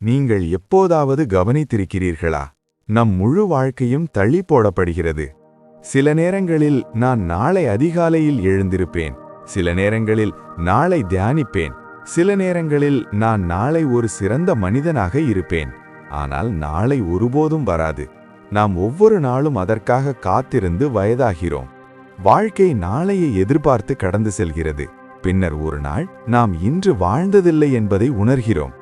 நீங்கள் எப்போதாவது கவனித்திருக்கிறீர்களா? நம் முழு வாழ்க்கையும் தள்ளி போடப்படுகிறது. சில நேரங்களில் நான் நாளை அதிகாலையில் எழுந்திருப்பேன், சில நேரங்களில் நாளை தியானிப்பேன், சில நேரங்களில் நான் நாளை ஒரு சிறந்த மனிதனாக இருப்பேன். ஆனால் நாளை ஒருபோதும் வராது. நாம் ஒவ்வொரு நாளும் அதற்காக காத்திருந்து வயதாகிறோம். வாழ்க்கை நாளையை எதிர்பார்த்து கடந்து செல்கிறது. பின்னர் ஒரு நாள் நாம் இன்று வாழ்ந்ததில்லை என்பதை உணர்கிறோம்.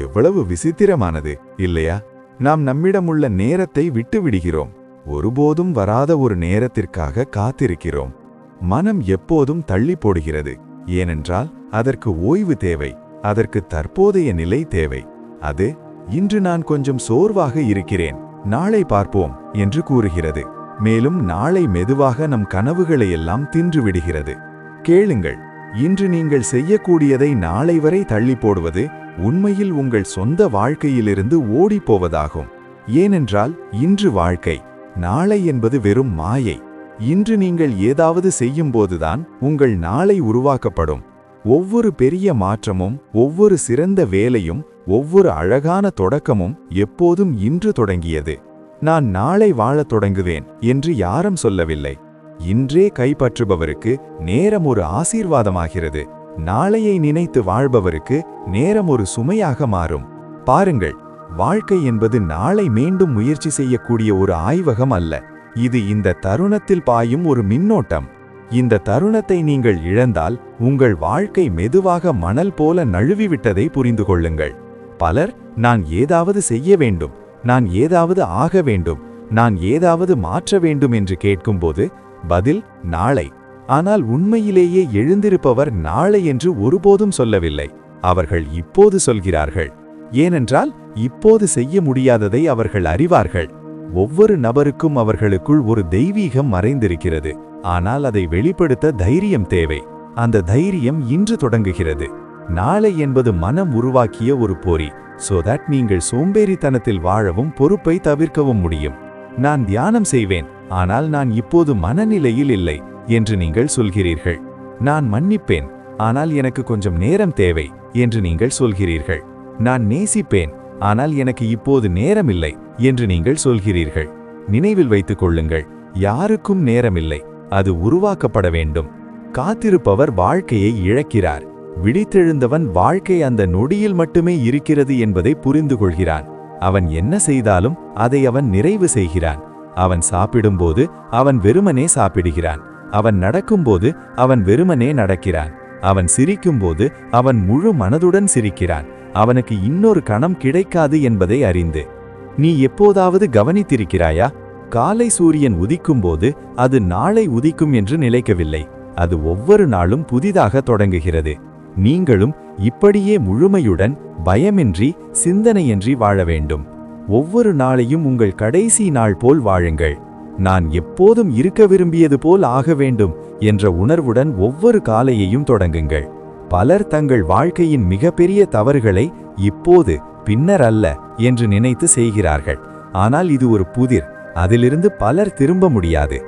எவ்வளவு விசித்திரமானது இல்லையா? நாம் நம்மிடமுள்ள நேரத்தை விட்டுவிடுகிறோம். ஒருபோதும் வராத ஒரு நேரத்திற்காக காத்திருக்கிறோம். மனம் எப்போதும் தள்ளி போடுகிறது. ஏனென்றால் அதற்கு ஓய்வு தேவை, அதற்கு தற்போதைய நிலை தேவை. அது இன்று நான் கொஞ்சம் சோர்வாக இருக்கிறேன், நாளை பார்ப்போம் என்று கூறுகிறது. மேலும் நாளை மெதுவாக நம் கனவுகளை எல்லாம் தின்றுவிடுகிறது. கேளுங்கள், இன்று நீங்கள் செய்யக்கூடியதை நாளை வரை தள்ளி போடுவது உண்மையில் உங்கள் சொந்த வாழ்க்கையிலிருந்து ஓடிப்போவதாகும். ஏனென்றால் இன்று வாழ்க்கை, நாளை என்பது வெறும் மாயை. இன்று நீங்கள் ஏதாவது செய்யும்போதுதான் உங்கள் நாளை உருவாக்கப்படும். ஒவ்வொரு பெரிய மாற்றமும், ஒவ்வொரு சிறந்த வேலையும், ஒவ்வொரு அழகான தொடக்கமும் எப்போதும் இன்று தொடங்கியது. நான் நாளை வாழத் தொடங்குவேன் என்று யாரும் சொல்லவில்லை. இன்றே கைப்பற்றுபவருக்கு நேரம் ஒரு ஆசீர்வாதமாகிறது. நாளையை நினைத்து வாழ்பவருக்கு நேரம் ஒரு சுமையாக மாறும். பாருங்கள், வாழ்க்கை என்பது நாளை மீண்டும் முயற்சி செய்யக்கூடிய ஒரு ஆய்வகம் அல்ல. இது இந்த தருணத்தில் பாயும் ஒரு மின்னோட்டம். இந்த தருணத்தை நீங்கள் இழந்தால் உங்கள் வாழ்க்கை மெதுவாக மணல் போல நழுவிவிட்டதை புரிந்து கொள்ளுங்கள். பலர் நான் ஏதாவது செய்ய வேண்டும், நான் ஏதாவது ஆக வேண்டும், நான் ஏதாவது மாற்ற வேண்டும் என்று கேட்கும்போது பதில் நாளை. ஆனால் உண்மையிலேயே எழுந்திருப்பவர் நாளை என்று ஒருபோதும் சொல்லவில்லை. அவர்கள் இப்போது சொல்கிறார்கள். ஏனென்றால் இப்போது செய்ய முடியாததை அவர்கள் அறிவார்கள். ஒவ்வொரு நபருக்கும் அவர்களுக்குள் ஒரு தெய்வீகம் மறைந்திருக்கிறது. ஆனால் அதை வெளிப்படுத்த தைரியம் தேவை. அந்த தைரியம் இன்று தொடங்குகிறது. நாளை என்பது மனம் உருவாக்கிய ஒரு பொறி. so that நீங்கள் சோம்பேறித்தனத்தில் வாழவும் பொறுப்பை தவிர்க்கவும் முடியும். நான் தியானம் செய்வேன், ஆனால் நான் இப்போது மனநிலையில் இல்லை என்று நீங்கள் சொல்கிறீர்கள். நான் மன்னிப்பேன், ஆனால் எனக்கு கொஞ்சம் நேரம் தேவை என்று நீங்கள் சொல்கிறீர்கள். நான் நேசிப்பேன், ஆனால் எனக்கு இப்போது நேரமில்லை என்று நீங்கள் சொல்கிறீர்கள். நினைவில் வைத்துக் கொள்ளுங்கள், யாருக்கும் நேரமில்லை, அது உருவாக்கப்பட வேண்டும். காத்திருப்பவர் வாழ்க்கையை இழக்கிறார். விழித்தெழுந்தவன் வாழ்க்கை அந்த நொடியில் மட்டுமே இருக்கிறது என்பதை புரிந்து கொள்கிறான். அவன் என்ன செய்தாலும் அதை அவன் நிறைவு செய்கிறான். அவன் சாப்பிடும்போது அவன் வெறுமனே சாப்பிடுகிறான். அவன் நடக்கும்போது அவன் வெறுமனே நடக்கிறான். அவன் சிரிக்கும்போது அவன் முழு மனதுடன் சிரிக்கிறான். அவனுக்கு இன்னொரு கணம் கிடைக்காது என்பதை அறிந்து. நீ எப்போதாவது கவனித்திருக்கிறாயா? காலை சூரியன் உதிக்கும்போது அது நாளை உதிக்கும் என்று நிலைக்கவில்லை. அது ஒவ்வொரு நாளும் புதிதாக தொடங்குகிறது. நீங்களும் இப்படியே முழுமையுடன், பயமின்றி, சிந்தனையின்றி வாழ வேண்டும். ஒவ்வொரு நாளையும் உங்கள் கடைசி நாள் போல் வாழுங்கள். நான் எப்போதும் இருக்க விரும்பியது போல் ஆக வேண்டும் என்ற உணர்வுடன் ஒவ்வொரு காலையையும் தொடங்குங்கள். பலர் தங்கள் வாழ்க்கையின் மிகப்பெரிய தவறுகளை இப்போது, பின்னர் அல்ல என்று நினைத்து செய்கிறார்கள். ஆனால் இது ஒரு புதிர். அதிலிருந்து பலர் திரும்ப முடியாது.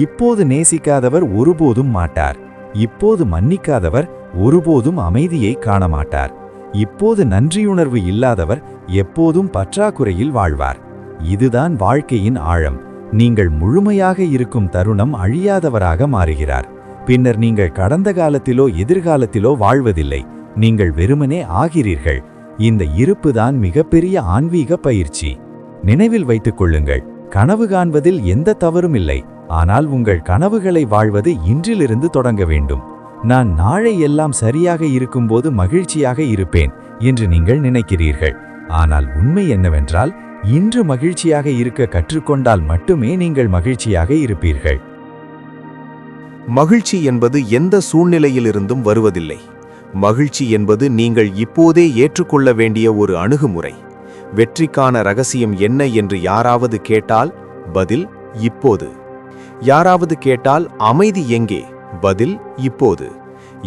இப்போது நேசிக்காதவர் ஒருபோதும் மாட்டார். இப்போது மன்னிக்காதவர் ஒருபோதும் அமைதியை காண மாட்டார். இப்போது நன்றியுணர்வு இல்லாதவர் எப்போதும் பற்றாக்குறையில் வாழ்வார். இதுதான் வாழ்க்கையின் ஆழம். நீங்கள் முழுமையாக இருக்கும் தருணம் அழியாதவராக மாறுகிறார். பின்னர் நீங்கள் கடந்த காலத்திலோ எதிர்காலத்திலோ வாழ்வதில்லை. நீங்கள் வெறுமனே ஆகிறீர்கள். இந்த இருப்புதான் மிகப்பெரிய ஆன்மீக பயிற்சி. நினைவில் வைத்துக் கொள்ளுங்கள், கனவு காண்பதில் எந்த தவறும் இல்லை. ஆனால் உங்கள் கனவுகளை வாழ்வது இன்றிலிருந்து தொடங்க வேண்டும். நான் நாளை எல்லாம் சரியாக இருக்கும்போது மகிழ்ச்சியாக இருப்பேன் என்று நீங்கள் நினைக்கிறீர்கள். ஆனால் உண்மை என்னவென்றால், இன்று மகிழ்ச்சியாக இருக்க கற்றுக்கொண்டால் மட்டுமே நீங்கள் மகிழ்ச்சியாக இருப்பீர்கள். மகிழ்ச்சி என்பது எந்த சூழ்நிலையிலிருந்தும் வருவதில்லை. மகிழ்ச்சி என்பது நீங்கள் இப்போதே ஏற்றுக்கொள்ள வேண்டிய ஒரு அணுகுமுறை. வெற்றிக்கான ரகசியம் என்ன என்று யாராவது கேட்டால் பதில் இப்போது. யாராவது கேட்டால் அமைதி எங்கே? பதில் இப்போது.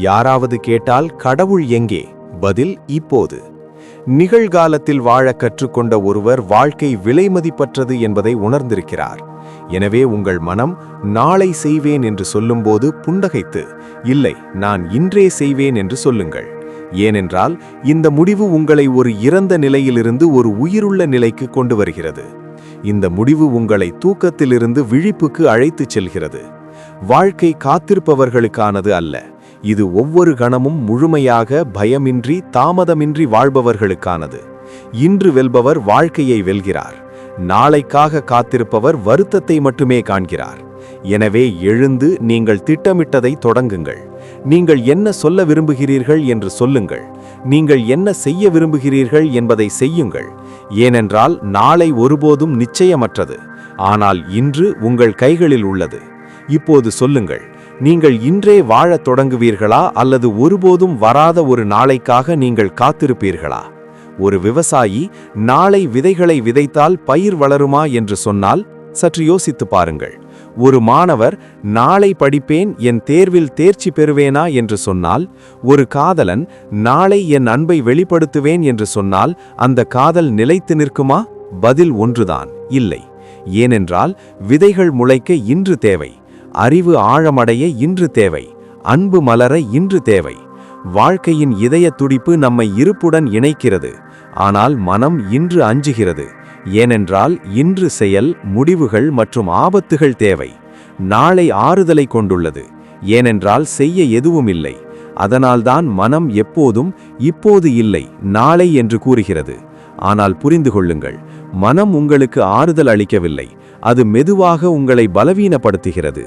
யாராவது கேட்டால் கடவுள் எங்கே? பதில் இப்போது. நிகழ்காலத்தில் வாழ கற்றுக்கொண்ட ஒருவர் வாழ்க்கை விலைமதிப்பற்றது என்பதை உணர்ந்திருக்கிறார். எனவே உங்கள் மனம் நாளை செய்வேன் என்று சொல்லும்போது புன்னகைத்து, இல்லை, நான் இன்றே செய்வேன் என்று சொல்லுங்கள். ஏனென்றால் இந்த முடிவு உங்களை ஒரு இறந்த நிலையிலிருந்து ஒரு உயிருள்ள நிலைக்கு கொண்டு வருகிறது. இந்த முடிவு உங்களை தூக்கத்திலிருந்து விழிப்புக்கு அழைத்துச் செல்கிறது. வாழ்க்கை காத்திருப்பவர்களுக்கானது அல்ல, இது ஒவ்வொரு கணமும் முழுமையாக பயமின்றி தாமதமின்றி வாழ்பவர்களுக்கானது. இன்று வெல்பவர் வாழ்க்கையை வெல்கிறார். நாளைக்காக காத்திருப்பவர் வருத்தத்தை மட்டுமே காண்கிறார். எனவே எழுந்து நீங்கள் திட்டமிட்டதை தொடங்குங்கள். நீங்கள் என்ன சொல்ல விரும்புகிறீர்கள் என்று சொல்லுங்கள். நீங்கள் என்ன செய்ய விரும்புகிறீர்கள் என்பதை செய்யுங்கள். ஏனென்றால் நாளை ஒருபோதும் நிச்சயமற்றது, ஆனால் இன்று உங்கள் கைகளில் உள்ளது. இப்போது சொல்லுங்கள், நீங்கள் இன்றே வாழத் தொடங்குவீர்களா அல்லது ஒருபோதும் வராத ஒரு நாளைக்காக நீங்கள் காத்திருப்பீர்களா? ஒரு விவசாயி நாளை விதைகளை விதைத்தால் பயிர் வளருமா என்று சொன்னால் சற்று யோசித்து பாருங்கள். ஒரு மாணவர் நாளை படிப்பேன், என் தேர்வில் தேர்ச்சி பெறுவேனா என்று சொன்னால், ஒரு காதலன் நாளை என் அன்பை வெளிப்படுத்துவேன் என்று சொன்னால் அந்த காதல் நிலைத்து நிற்குமா? பதில் ஒன்றுதான், இல்லை. ஏனென்றால் விதைகள் முளைக்க இன்று தேவை, அறிவு ஆழமடைய இன்று தேவை, அன்பு மலர இன்று தேவை. வாழ்க்கையின் இதய துடிப்பு நம்மை இருப்புடன் இணைக்கிறது, ஆனால் மனம் இன்று அஞ்சுகிறது. ஏனென்றால் இன்று செயல், முடிவுகள் மற்றும் ஆபத்துகள் தேவை. நாளை ஆறுதலை கொண்டுள்ளது, ஏனென்றால் செய்ய எதுவும் இல்லை. அதனால்தான் மனம் எப்போதும் இப்போது இல்லை, நாளை என்று கூறுகிறது. ஆனால் புரிந்து கொள்ளுங்கள், மனம் உங்களுக்கு ஆறுதல் அளிக்கவில்லை, அது மெதுவாக உங்களை பலவீனப்படுத்துகிறது.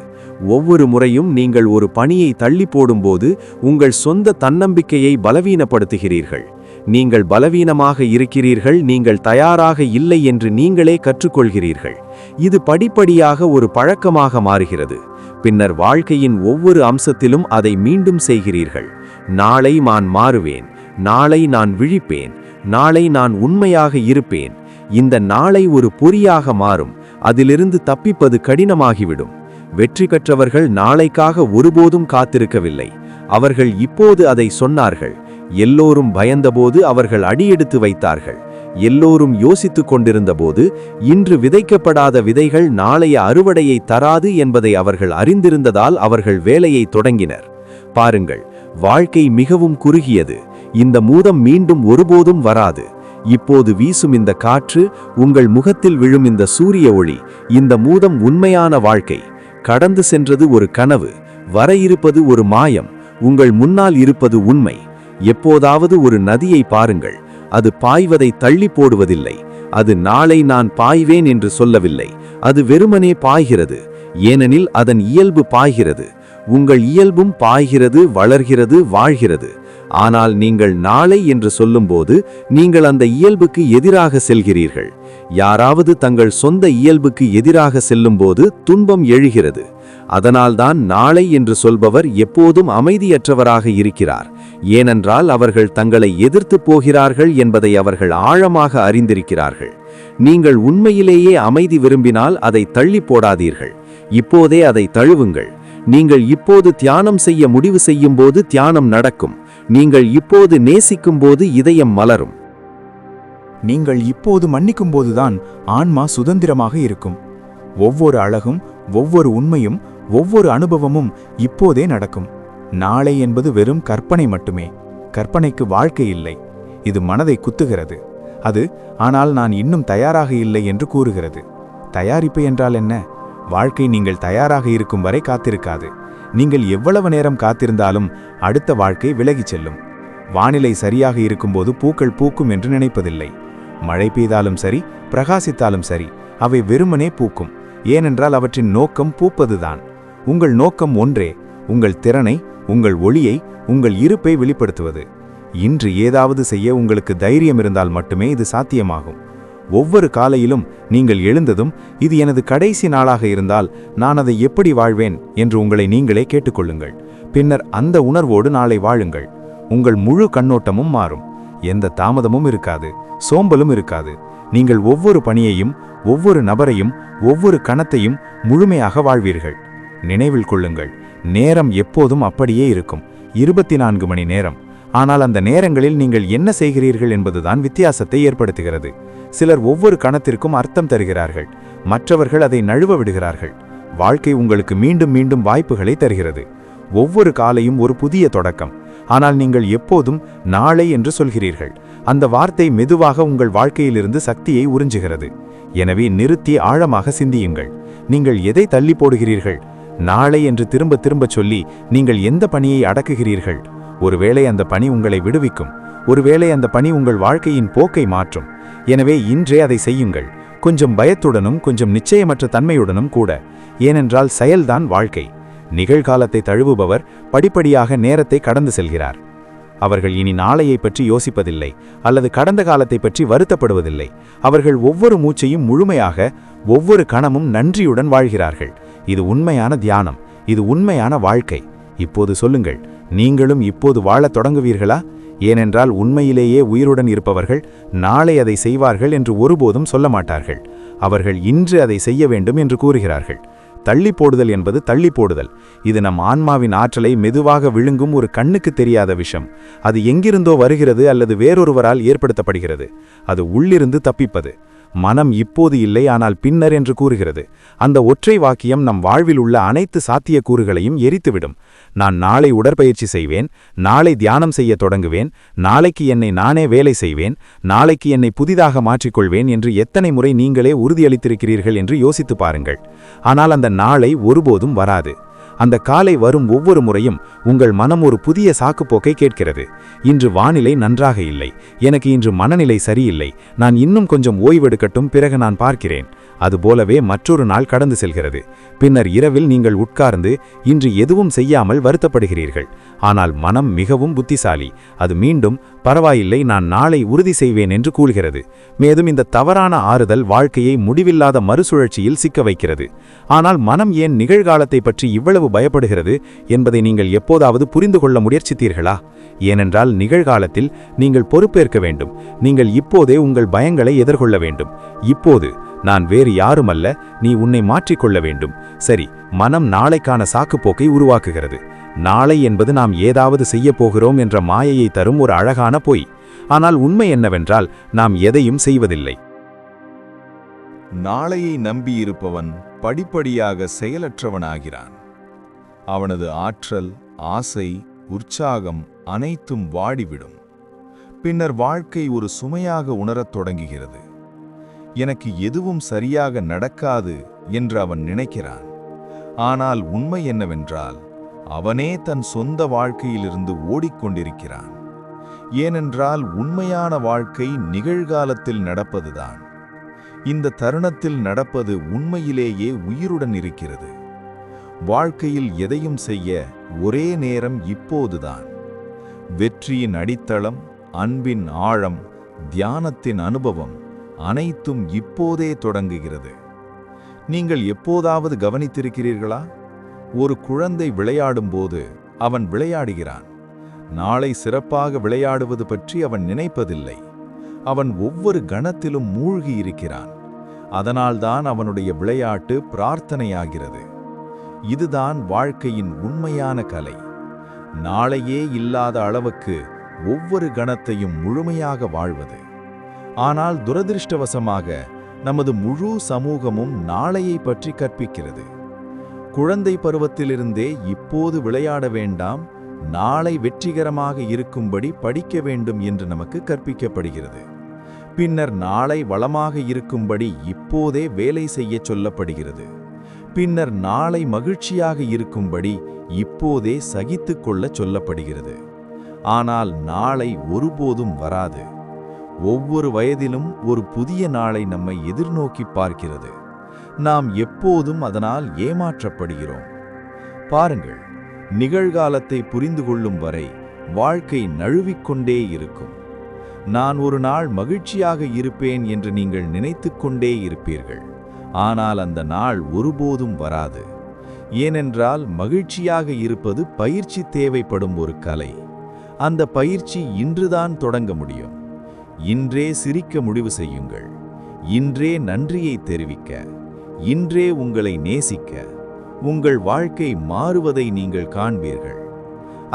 ஒவ்வொரு முறையும் நீங்கள் ஒரு பணியை தள்ளி போடும்போது உங்கள் சொந்த தன்னம்பிக்கையை பலவீனப்படுத்துகிறீர்கள். நீங்கள் பலவீனமாக இருக்கிறீர்கள், நீங்கள் தயாராக இல்லை என்று நீங்களே கற்றுக்கொள்கிறீர்கள். இது படிப்படியாக ஒரு பழக்கமாக மாறுகிறது. பின்னர் வாழ்க்கையின் ஒவ்வொரு அம்சத்திலும் அதை மீண்டும் செய்கிறீர்கள். நாளை நான் மாறுவேன், நாளை நான் விழிப்பேன், நாளை நான் உண்மையாக இருப்பேன். இந்த நாளை ஒரு பொறியாக மாறும், அதிலிருந்து தப்பிப்பது கடினமாகிவிடும். வெற்றி பெற்றவர்கள் நாளைக்காக ஒருபோதும் காத்திருக்கவில்லை, அவர்கள் இப்போது அதை சொன்னார்கள். எல்லோரும் பயந்தபோது அவர்கள் அடியெடுத்து வைத்தார்கள். எல்லோரும் யோசித்துக் கொண்டிருந்தபோது இன்று விதைக்கப்படாத விதைகள் நாளைய அறுவடையை தராது என்பதை அவர்கள் அறிந்திருந்ததால் அவர்கள் வேலையை தொடங்கினர். பாருங்கள், வாழ்க்கை மிகவும் குறுகியது. இந்த மூதம் மீண்டும் ஒருபோதும் வராது. இப்போது வீசும் இந்த காற்று, உங்கள் முகத்தில் விழும் இந்த சூரிய ஒளி, இந்த மூதம் உண்மையான வாழ்க்கை. கடந்து சென்றது ஒரு கனவு, வர இருப்பது ஒரு மாயம், உங்கள் முன்னால் இருப்பது உண்மை. எப்போதாவது ஒரு நதியை பாருங்கள், அது பாய்வதை தள்ளி போடுவதில்லை. அது நாளை நான் பாய்வேன் என்று சொல்லவில்லை, அது வெறுமனே பாய்கிறது. ஏனெனில் அதன் இயல்பு பாய்கிறது. உங்கள் இயல்பும் பாய்கிறது, வளர்கிறது, வாழ்கிறது. ஆனால் நீங்கள் நாளை என்று சொல்லும்போது நீங்கள் அந்த இயல்புக்கு எதிராக செல்கிறீர்கள். யாராவது தங்கள் சொந்த இயல்புக்கு எதிராக செல்லும்போது துன்பம் எழுகிறது. அதனால்தான் நாளை என்று சொல்பவர் எப்போதும் அமைதியற்றவராக இருக்கிறார். ஏனென்றால் அவர்கள் தங்களை எதிர்த்து போகிறார்கள் என்பதை அவர்கள் ஆழமாக அறிந்திருக்கிறார்கள். நீங்கள் உண்மையிலேயே அமைதி விரும்பினால் அதை தள்ளி போடாதீர்கள், இப்போதே அதை தழுவுங்கள். நீங்கள் இப்போது தியானம் செய்ய முடிவு செய்யும் போது தியானம் நடக்கும். நீங்கள் இப்போது நேசிக்கும் போது இதயம் மலரும். நீங்கள் இப்போது மன்னிக்கும் போதுதான் ஆன்மா சுதந்திரமாக இருக்கும். ஒவ்வொரு அழகும், ஒவ்வொரு உண்மையும், ஒவ்வொரு அனுபவமும் இப்போதே நடக்கும். நாளை என்பது வெறும் கற்பனை மட்டுமே. கற்பனைக்கு வாழ்க்கை இல்லை. இது மனதை குத்துகிறது. அது ஆனால் நான் இன்னும் தயாராக இல்லை என்று கூறுகிறது. தயாரிப்பு என்றால் என்ன? வாழ்க்கை நீங்கள் தயாராக இருக்கும் வரை காத்திருக்காது. நீங்கள் எவ்வளவு நேரம் காத்திருந்தாலும் அடுத்த வாழ்க்கை விலகிச் செல்லும். வானிலை சரியாக இருக்கும்போது பூக்கள் பூக்கும் என்று நினைப்பதில்லை. மழை பெய்தாலும் சரி, பிரகாசித்தாலும் சரி, அவை வெறுமனே பூக்கும். ஏனென்றால் அவற்றின் நோக்கம் பூப்பதுதான். உங்கள் நோக்கம் ஒன்றே, உங்கள் திறனை, உங்கள் ஒளியை, உங்கள் இருப்பை வெளிப்படுத்துவது. இன்று ஏதாவது செய்ய உங்களுக்கு தைரியம் இருந்தால் மட்டுமே இது சாத்தியமாகும். ஒவ்வொரு காலையிலும் நீங்கள் எழுந்ததும் இது எனது கடைசி நாளாக இருந்தால் நான் அதை எப்படி வாழ்வேன் என்று உங்களை நீங்களே கேட்டுக்கொள்ளுங்கள். பின்னர் அந்த உணர்வோடு நாளை வாழுங்கள். உங்கள் முழு கண்ணோட்டமும் மாறும். எந்த தாமதமும் இருக்காது, சோம்பலும் இருக்காது. நீங்கள் ஒவ்வொரு பணியையும், ஒவ்வொரு நபரையும், ஒவ்வொரு கணத்தையும் முழுமையாக வாழ்வீர்கள். நினைவில் கொள்ளுங்கள், நேரம் எப்போதும் அப்படியே இருக்கும், 24 மணி நேரம். ஆனால் அந்த நேரங்களில் நீங்கள் என்ன செய்கிறீர்கள் என்பதுதான் வித்தியாசத்தை ஏற்படுத்துகிறது. சிலர் ஒவ்வொரு கணத்திற்கும் அர்த்தம் தருகிறார்கள், மற்றவர்கள் அதை நழுவ விடுகிறார்கள். வாழ்க்கை உங்களுக்கு மீண்டும் மீண்டும் வாய்ப்புகளை தருகிறது. ஒவ்வொரு காலையும் ஒரு புதிய தொடக்கம். ஆனால் நீங்கள் எப்போதும் நாளை என்று சொல்கிறீர்கள். அந்த வார்த்தை மெதுவாக உங்கள் வாழ்க்கையிலிருந்து சக்தியை உறிஞ்சுகிறது. எனவே நிறுத்தி ஆழமாக சிந்தியுங்கள். நீங்கள் எதை தள்ளி போடுகிறீர்கள்? நாளை என்று திரும்ப திரும்ப சொல்லி நீங்கள் எந்த பணியை அடக்குகிறீர்கள்? ஒருவேளை அந்த பணி உங்களை விடுவிக்கும். ஒருவேளை அந்த பணி உங்கள் வாழ்க்கையின் போக்கை மாற்றும். எனவே இன்றே அதை செய்யுங்கள். கொஞ்சம் பயத்துடனும் கொஞ்சம் நிச்சயமற்ற தன்மையுடனும் கூட. ஏனென்றால் செயல்தான் வாழ்க்கை. நிகழ்காலத்தை தழுவுபவர் படிப்படியாக நேரத்தை கடந்து செல்கிறார். அவர்கள் இனி நாளையை பற்றி யோசிப்பதில்லை அல்லது கடந்த காலத்தை பற்றி வருத்தப்படுவதில்லை. அவர்கள் ஒவ்வொரு மூச்சையும் முழுமையாக, ஒவ்வொரு கணமும் நன்றியுடன் வாழ்கிறார்கள். இது உண்மையான தியானம். இது உண்மையான வாழ்க்கை. இப்போது சொல்லுங்கள், நீங்களும் இப்போது வாழத் தொடங்குவீர்களா? ஏனென்றால் உண்மையிலேயே உயிருடன் இருப்பவர்கள் நாளை அதை செய்வார்கள் என்று ஒருபோதும் சொல்ல மாட்டார்கள். அவர்கள் இன்று அதை செய்ய வேண்டும் என்று கூறுகிறார்கள். தள்ளி போடுதல் என்பது தள்ளி போடுதல். இது நம் ஆன்மாவின் ஆற்றலை மெதுவாக விழுங்கும் ஒரு கண்ணுக்கு தெரியாத விஷம். அது எங்கிருந்தோ வருகிறது அல்லது வேறொருவரால் ஏற்படுத்தப்படுகிறது. அது உள்ளிருந்து தப்பிப்பது. மனம் இப்போது இல்லை, ஆனால் பின்னர் என்று கூறுகிறது. அந்த ஒற்றை வாக்கியம் நம் வாழ்வில் உள்ள அனைத்து சாத்தியக்கூறுகளையும் எரித்துவிடும். நான் நாளை உடற்பயிற்சி செய்வேன், நாளை தியானம் செய்ய தொடங்குவேன், நாளைக்கு என்னை நானே வேலை செய்வேன், நாளைக்கு என்னை புதிதாக மாற்றிக்கொள்வேன் என்று எத்தனை முறை நீங்களே உறுதியளித்திருக்கிறீர்கள் என்று யோசித்து பாருங்கள். ஆனால் அந்த நாளை ஒருபோதும் வராது. அந்த காலை வரும் ஒவ்வொரு முறையும் உங்கள் மனம் ஒரு புதிய சாக்குப்போக்கை கேட்கிறது. இன்று வானிலை நன்றாக இல்லை, எனக்கு இன்று மனநிலை சரியில்லை, நான் இன்னும் கொஞ்சம் ஓய்வெடுக்கட்டும், பிறகு நான் பார்க்கிறேன். அதுபோலவே மற்றொரு நாள் கடந்து செல்கிறது. பின்னர் இரவில் நீங்கள் உட்கார்ந்து இன்று எதுவும் செய்யாமல் வருத்தப்படுகிறீர்கள். ஆனால் மனம் மிகவும் புத்திசாலி. அது மீண்டும் பரவாயில்லை, நான் நாளை உறுதி செய்வேன் என்று கூறுகிறது. மேலும் இந்த தவறான ஆறுதல் வாழ்க்கையை முடிவில்லாத மறுசுழற்சியில் சிக்க வைக்கிறது. ஆனால் மனம் ஏன் நிகழ்காலத்தை பற்றி இவ்வளவு பயப்படுகிறது என்பதை நீங்கள் எப்போதாவது புரிந்து கொள்ள முயற்சித்தீர்களா? ஏனென்றால் நிகழ்காலத்தில் நீங்கள் பொறுப்பேற்க வேண்டும். நீங்கள் இப்போதே உங்கள் பயங்களை எதிர்கொள்ள வேண்டும். இப்போது நான் வேறு யாருமல்ல, நீ உன்னை மாற்றிக்கொள்ள வேண்டும். சரி, மனம் நாளைக்கான சாக்குப்போக்கை உருவாக்குகிறது. நாளை என்பது நாம் ஏதாவது செய்ய போகிறோம் என்ற மாயையை தரும் ஒரு அழகான பொய். ஆனால் உண்மை என்னவென்றால் நாம் எதையும் செய்வதில்லை. நாளையை நம்பியிருப்பவன் படிப்படியாக செயலற்றவனாகிறான். அவனது ஆற்றல், ஆசை, உற்சாகம் அனைத்தும் வாடிவிடும். பின்னர் வாழ்க்கை ஒரு சுமையாக உணரத் தொடங்குகிறது. எனக்கு எதுவும் சரியாக நடக்காது என்று அவன் நினைக்கிறான். ஆனால் உண்மை என்னவென்றால் அவனே தன் சொந்த வாழ்க்கையிலிருந்து ஓடிக்கொண்டிருக்கிறான். ஏனென்றால் உண்மையான வாழ்க்கை நிகழ்காலத்தில் நடப்பதுதான். இந்த தருணத்தில் நடப்பது உண்மையிலேயே உயிருடன் இருக்கிறது. வாழ்க்கையில் எதையும் செய்ய ஒரே நேரம் இப்போதுதான். வெற்றியின் அடித்தளம், அன்பின் ஆழம், தியானத்தின் அனுபவம் அனைத்தும் இப்போதே தொடங்குகிறது. நீங்கள் எப்போதாவது கவனித்திருக்கிறீர்களா? ஒரு குழந்தை விளையாடும்போது அவன் விளையாடுகிறான். நாளை சிறப்பாக விளையாடுவது பற்றி அவன் நினைப்பதில்லை. அவன் ஒவ்வொரு கணத்திலும் மூழ்கி இருக்கிறான். அதனால்தான் அவனுடைய விளையாட்டு பிரார்த்தனையாகிறது. இதுதான் வாழ்க்கையின் உண்மையான கலை. நாளையே இல்லாத அளவுக்கு ஒவ்வொரு கணத்தையும் முழுமையாக வாழ்வது. ஆனால் துரதிருஷ்டவசமாக நமது முழு சமூகமும் நாளையை பற்றி கற்பிக்கிறது. குழந்தை பருவத்திலிருந்தே இப்போது விளையாட வேண்டாம், நாளை வெற்றிகரமாக இருக்கும்படி படிக்க வேண்டும் என்று நமக்கு கற்பிக்கப்படுகிறது. பின்னர் நாளை வளமாக இருக்கும்படி இப்போதே வேலை செய்ய சொல்லப்படுகிறது. பின்னர் நாளை மகிழ்ச்சியாக இருக்கும்படி இப்போதே சகித்துக் கொள்ள சொல்லப்படுகிறது. ஆனால் நாளை ஒருபோதும் வராது. ஒவ்வொரு வயதிலும் ஒரு புதிய நாளை நம்மை எதிர்நோக்கி பார்க்கிறது. நாம் எப்போதும் அதனால் ஏமாற்றப்படுகிறோம். பாருங்கள், நிகழ்காலத்தை புரிந்து கொள்ளும் வரை வாழ்க்கை நழுவிக்கொண்டே இருக்கும். நான் ஒரு நாள் மகிழ்ச்சியாக இருப்பேன் என்று நீங்கள் நினைத்துக்கொண்டே இருப்பீர்கள். ஆனால் அந்த நாள் ஒருபோதும் வராது. ஏனென்றால் மகிழ்ச்சியாக இருப்பது பயிற்சி தேவைப்படும் ஒரு கலை. அந்த பயிற்சி இன்றுதான் தொடங்க முடியும். இன்றே சிரிக்க முடிவு செய்யுங்கள். இன்றே நன்றியை தெரிவிக்க, இன்றே உங்களை நேசிக்க. உங்கள் வாழ்க்கை மாறுவதை நீங்கள் காண்பீர்கள்.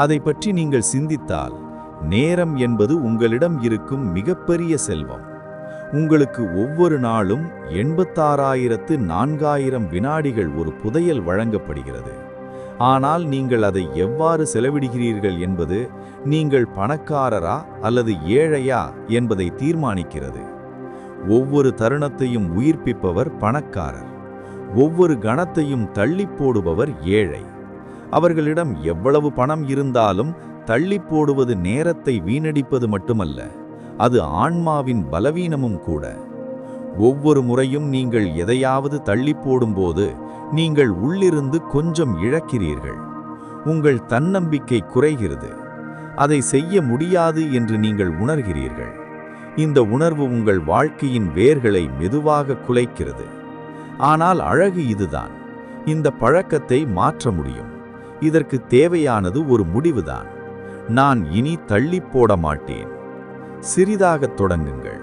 அதை பற்றி நீங்கள் சிந்தித்தால், நேரம் என்பது உங்களிடம் இருக்கும் மிகப்பெரிய செல்வம். உங்களுக்கு ஒவ்வொரு நாளும் 86,000 4000 வினாடிகள் ஒரு புதையல் வழங்கப்படுகிறது. ஆனால் நீங்கள் அதை எவ்வாறு செலவிடுகிறீர்கள் என்பது நீங்கள் பணக்காரரா அல்லது ஏழையா என்பதை தீர்மானிக்கிறது. ஒவ்வொரு தருணத்தையும் உயிர்ப்பிப்பவர் பணக்காரர். ஒவ்வொரு கணத்தையும் தள்ளி போடுபவர் ஏழை. அவர்களிடம் எவ்வளவு பணம் இருந்தாலும் தள்ளி போடுவது நேரத்தை வீணடிப்பது மட்டுமல்ல, அது ஆன்மாவின் பலவீனமும் கூட. ஒவ்வொரு முறையும் நீங்கள் எதையாவது தள்ளி போடும்போது நீங்கள் உள்ளிருந்து கொஞ்சம் இழக்கிறீர்கள். உங்கள் தன்னம்பிக்கை குறைகிறது. அதை செய்ய முடியாது என்று நீங்கள் உணர்கிறீர்கள். இந்த உணர்வு உங்கள் வாழ்க்கையின் வேர்களை மெதுவாக குலைக்கிறது. ஆனால் அழகு இதுதான். இந்த பழக்கத்தை மாற்ற முடியும். இதற்கு தேவையானது ஒரு முடிவுதான். நான் இனி தள்ளி போட மாட்டேன். சிறிதாகத் தொடங்குங்கள்.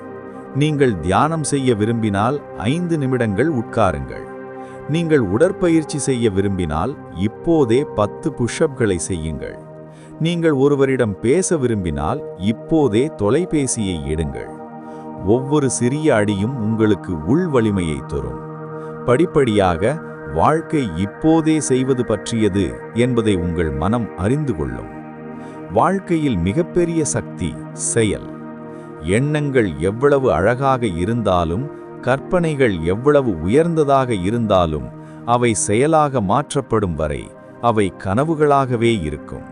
நீங்கள் தியானம் செய்ய விரும்பினால் 5 நிமிடங்கள் உட்காருங்கள். நீங்கள் உடற்பயிற்சி செய்ய விரும்பினால் இப்போதே 10 புஷ்அப்களை செய்யுங்கள். நீங்கள் ஒருவரிடம் பேச விரும்பினால் இப்போதே தொலைபேசியை எடுங்கள். ஒவ்வொரு சிறிய அடியும் உங்களுக்கு உள் வலிமையை தரும். படிப்படியாக வாழ்க்கை இப்போதே செய்வது பற்றியது என்பதை உங்கள் மனம் அறிந்து கொள்ளும். வாழ்க்கையில் மிகப்பெரிய சக்தி செயல். எண்ணங்கள் எவ்வளவு அழகாக இருந்தாலும், கற்பனைகள் எவ்வளவு உயர்ந்ததாக இருந்தாலும், அவை செயலாக மாற்றப்படும் வரை அவை கனவுகளாகவே இருக்கும்.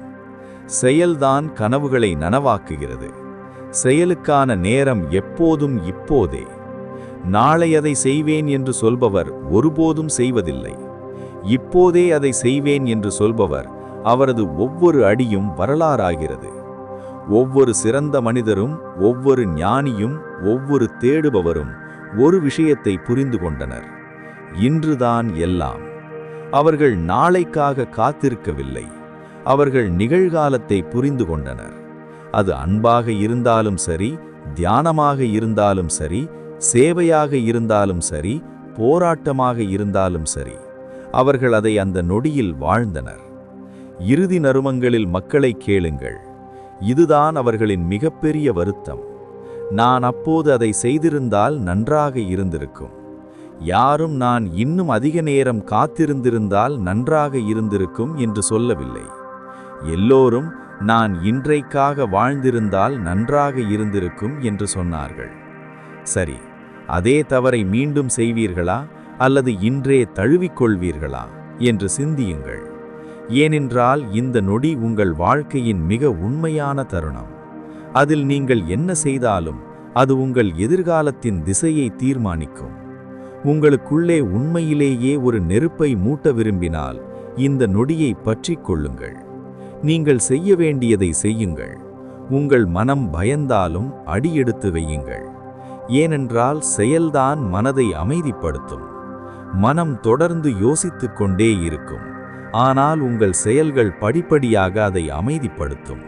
செயல்தான் கனவுகளை நனவாக்குகிறது. செயலுக்கான நேரம் எப்போதும் இப்போதே. நாளை அதை செய்வேன் என்று சொல்பவர் ஒருபோதும் செய்வதில்லை. இப்போதே அதை செய்வேன் என்று சொல்பவர் அவரது ஒவ்வொரு அடியும் வரலாறாகிறது. ஒவ்வொரு சிறந்த மனிதரும், ஒவ்வொரு ஞானியும், ஒவ்வொரு தேடுபவரும் ஒரு விஷயத்தை புரிந்து கொண்டனர். இன்றுதான் எல்லாம். அவர்கள் நாளைக்காக காத்திருக்கவில்லை. அவர்கள் நிகழ்காலத்தை புரிந்து கொண்டனர். அது அன்பாக இருந்தாலும் சரி, தியானமாக இருந்தாலும் சரி, சேவையாக இருந்தாலும் சரி, போராட்டமாக இருந்தாலும் சரி, அவர்கள் அதை அந்த நொடியில் வாழ்ந்தனர். இறுதி நறுமங்களில் மக்களை கேளுங்கள். இதுதான் அவர்களின் மிகப்பெரிய வருத்தம். நான் அப்போது அதை செய்திருந்தால் நன்றாக இருந்திருக்கும். யாரும் நான் இன்னும் அதிக நேரம் காத்திருந்திருந்தால் நன்றாக இருந்திருக்கும் என்று சொல்லவில்லை. எல்லோரும் நான் இன்றைக்காக வாழ்ந்திருந்தால் நன்றாக இருந்திருக்கும் என்று சொன்னார்கள். சரி, அதே தவறை மீண்டும் செய்வீர்களா அல்லது இன்றே தழுவிக்கொள்வீர்களா என்று சிந்தியுங்கள். ஏனென்றால் இந்த நொடி உங்கள் வாழ்க்கையின் மிக உண்மையான தருணம். அதில் நீங்கள் என்ன செய்தாலும் அது உங்கள் எதிர்காலத்தின் திசையை தீர்மானிக்கும். உங்களுக்குள்ளே உண்மையிலேயே ஒரு நெருப்பை மூட்ட விரும்பினால் இந்த நொடியை பற்றிக் கொள்ளுங்கள். நீங்கள் செய்ய வேண்டியதை செய்யுங்கள். உங்கள் மனம் பயந்தாலும் அடியெடுத்து வையுங்கள். ஏனென்றால் செயல்தான் மனதை அமைதிப்படுத்தும். மனம் தொடர்ந்து யோசித்துக் கொண்டே இருக்கும். ஆனால் உங்கள் செயல்கள் படிப்படியாக அதை அமைதிப்படுத்தும்.